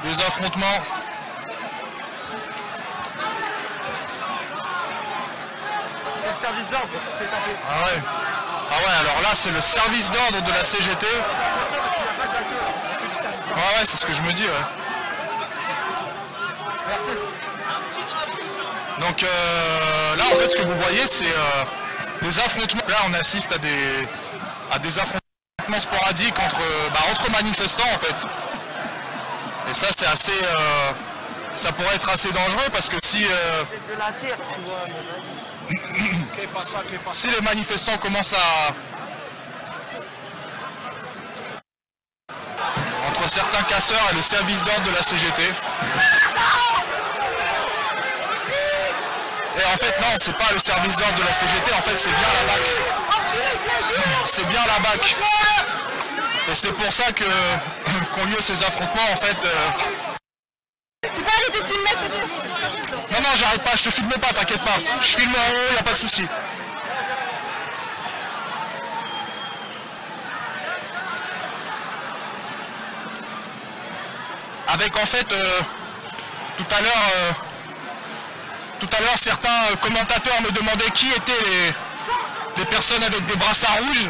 Des affrontements. C'est le service d'ordre qui se fait taper. Ah ouais. Ah ouais, alors là c'est le service d'ordre de la CGT. Ah ouais, c'est ce que je me dis, ouais. Donc là en fait ce que vous voyez c'est des affrontements. Là on assiste à des affrontements sporadiques entre manifestants en fait. Et ça c'est assez... ça pourrait être assez dangereux parce que si... si les manifestants commencent à... entre certains casseurs et les services d'ordre de la CGT. Et en fait non, c'est pas le service d'ordre de la CGT, en fait c'est bien la BAC. C'est bien la BAC. Et c'est pour ça que qu'ont lieu ces affrontements en fait. Tu peux arrêter de filmer? Non, non, j'arrête pas, je te filme pas, t'inquiète pas. Je filme en haut, y a pas de souci. Avec en fait, tout à l'heure, certains commentateurs me demandaient qui étaient les personnes avec des brassards rouges.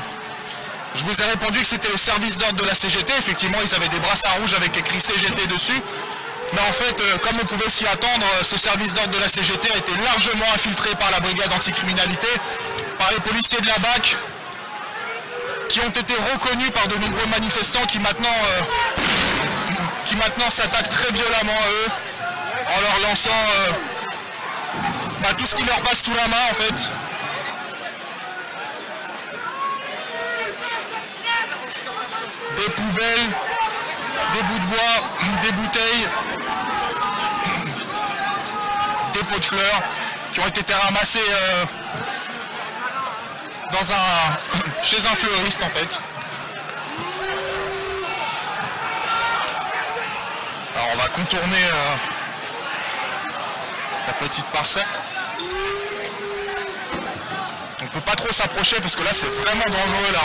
Je vous ai répondu que c'était le service d'ordre de la CGT. Effectivement, ils avaient des brassards rouges avec écrit CGT dessus. Mais en fait, comme on pouvait s'y attendre, ce service d'ordre de la CGT a été largement infiltré par la brigade anticriminalité, par les policiers de la BAC, qui ont été reconnus par de nombreux manifestants qui maintenant s'attaquent très violemment à eux, en leur lançant tout ce qui leur passe sous la main en fait. Des poubelles, des bouts de bois, des bouteilles, des pots de fleurs qui ont été ramassés chez un fleuriste en fait. Alors on va contourner la petite parcelle. On ne peut pas trop s'approcher parce que là c'est vraiment dangereux là.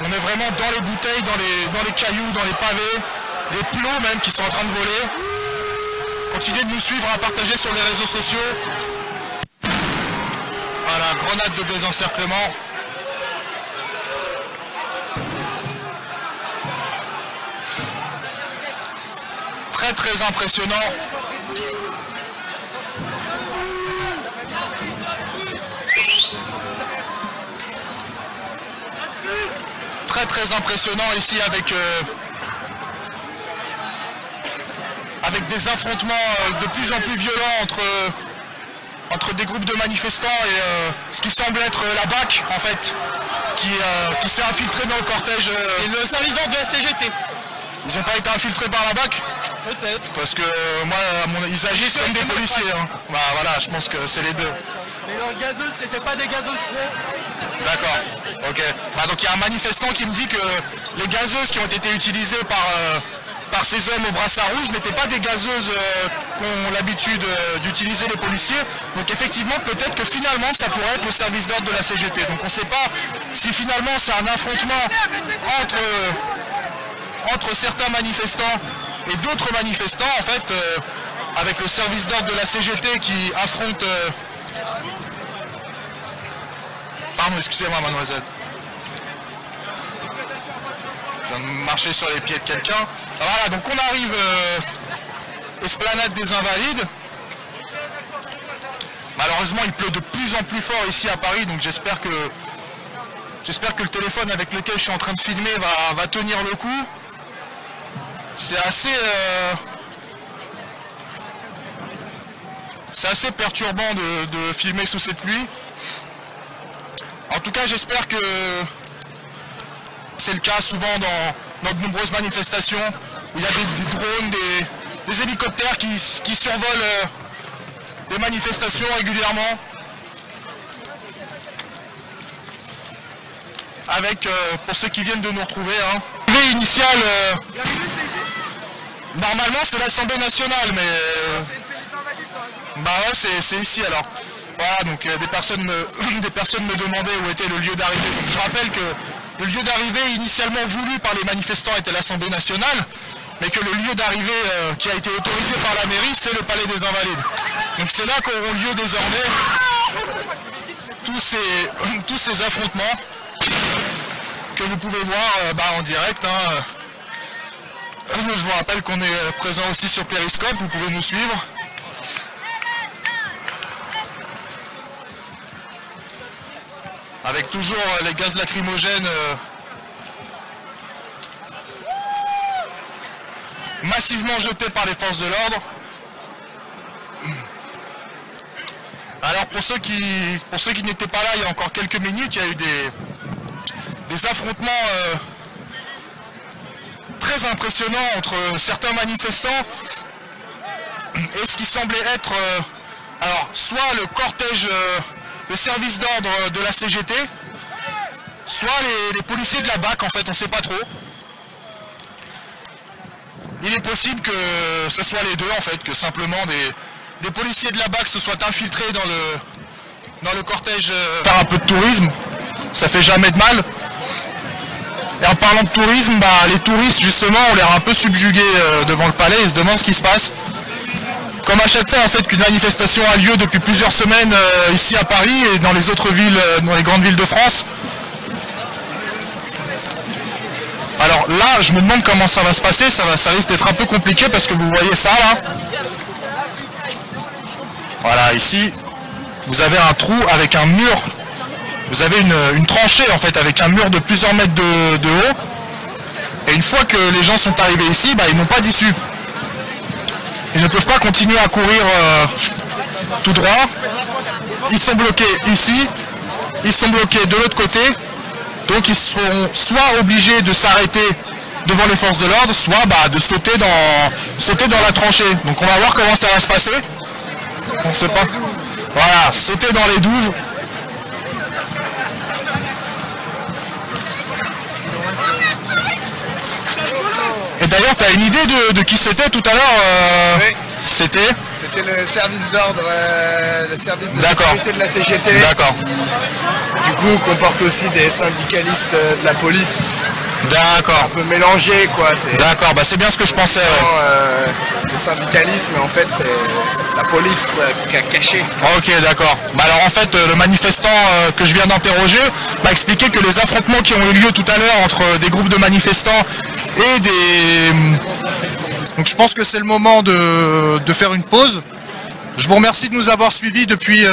On est vraiment dans les bouteilles, dans les cailloux, dans les pavés, les plots même qui sont en train de voler. Continuez de nous suivre, à partager sur les réseaux sociaux. Voilà, grenade de désencerclement. Très très impressionnant. Très impressionnant ici avec des affrontements de plus en plus violents entre des groupes de manifestants et ce qui semble être la BAC en fait qui s'est infiltré dans le cortège. Et le service d'ordre de la CGT. Ils n'ont pas été infiltrés par la BAC? Peut-être. Parce que moi, ils agissent comme des policiers. Hein. Bah voilà, je pense que c'est les deux. Mais leurs gazeuses, c'était pas des gazeuses pro. D'accord, ok. Bah, donc il y a un manifestant qui me dit que les gazeuses qui ont été utilisées par ces hommes au brassard rouge n'étaient pas des gazeuses qu'ont l'habitude d'utiliser les policiers. Donc effectivement, peut-être que finalement, ça pourrait être le service d'ordre de la CGT. Donc on ne sait pas si finalement c'est un affrontement entre certains manifestants et d'autres manifestants, en fait, avec le service d'ordre de la CGT qui affronte... Pardon, excusez-moi, mademoiselle. Je viens de marcher sur les pieds de quelqu'un. Voilà, donc on arrive esplanade des Invalides. Malheureusement, il pleut de plus en plus fort ici à Paris, donc j'espère que le téléphone avec lequel je suis en train de filmer va tenir le coup. C'est assez perturbant de filmer sous cette pluie. En tout cas, j'espère que c'est le cas souvent dans de nombreuses manifestations où il y a des drones, des hélicoptères qui survolent des manifestations régulièrement. Avec, pour ceux qui viennent de nous retrouver, hein, l'arrivée initiale, normalement c'est l'Assemblée nationale, mais bah ouais, c'est ici alors. Voilà, donc des personnes me demandaient où était le lieu d'arrivée. Donc je rappelle que le lieu d'arrivée initialement voulu par les manifestants était l'Assemblée nationale. mais que le lieu d'arrivée qui a été autorisé par la mairie, c'est le Palais des Invalides. Donc c'est là qu'auront lieu désormais tous ces affrontements que vous pouvez voir en direct. Je vous rappelle qu'on est présent aussi sur Periscope, vous pouvez nous suivre. Avec toujours les gaz lacrymogènes massivement jetés par les forces de l'ordre. Alors pour ceux qui n'étaient pas là il y a encore quelques minutes, il y a eu des affrontements très impressionnants entre certains manifestants et ce qui semblait être alors soit le cortège, le service d'ordre de la CGT, soit les policiers de la BAC, en fait on ne sait pas trop. Il est possible que ce soit les deux en fait, que simplement des policiers de la BAC se soient infiltrés dans le cortège, faire un peu de tourisme, ça fait jamais de mal. Et en parlant de tourisme, les touristes justement ont l'air un peu subjugués devant le palais, ils se demandent ce qui se passe. Comme à chaque fois en fait qu'une manifestation a lieu depuis plusieurs semaines ici à Paris et dans les autres villes, dans les grandes villes de France. Alors là, je me demande comment ça va se passer, ça risque d'être un peu compliqué parce que vous voyez ça là. Voilà, ici, vous avez un trou avec un mur, vous avez une tranchée en fait avec un mur de plusieurs mètres de haut. Et une fois que les gens sont arrivés ici, ils n'ont pas d'issue. Ils ne peuvent pas continuer à courir tout droit. Ils sont bloqués ici, ils sont bloqués de l'autre côté. Donc ils seront soit obligés de s'arrêter devant les forces de l'ordre, soit de sauter dans la tranchée. Donc on va voir comment ça va se passer. On ne sait pas. Voilà, sauter dans les douves. Et d'ailleurs, tu as une idée de qui c'était tout à l'heure Oui. C'était le service d'ordre, le service de sécurité de la CGT. D'accord. Du coup, comporte aussi des syndicalistes de la police. D'accord. Un peu mélangé, quoi. D'accord, c'est bien ce que je pensais. Le syndicalisme, en fait, c'est la police qui a caché. Ok, d'accord. Alors en fait, le manifestant que je viens d'interroger m'a expliqué que les affrontements qui ont eu lieu tout à l'heure entre des groupes de manifestants et des... Donc je pense que c'est le moment de faire une pause. Je vous remercie de nous avoir suivis depuis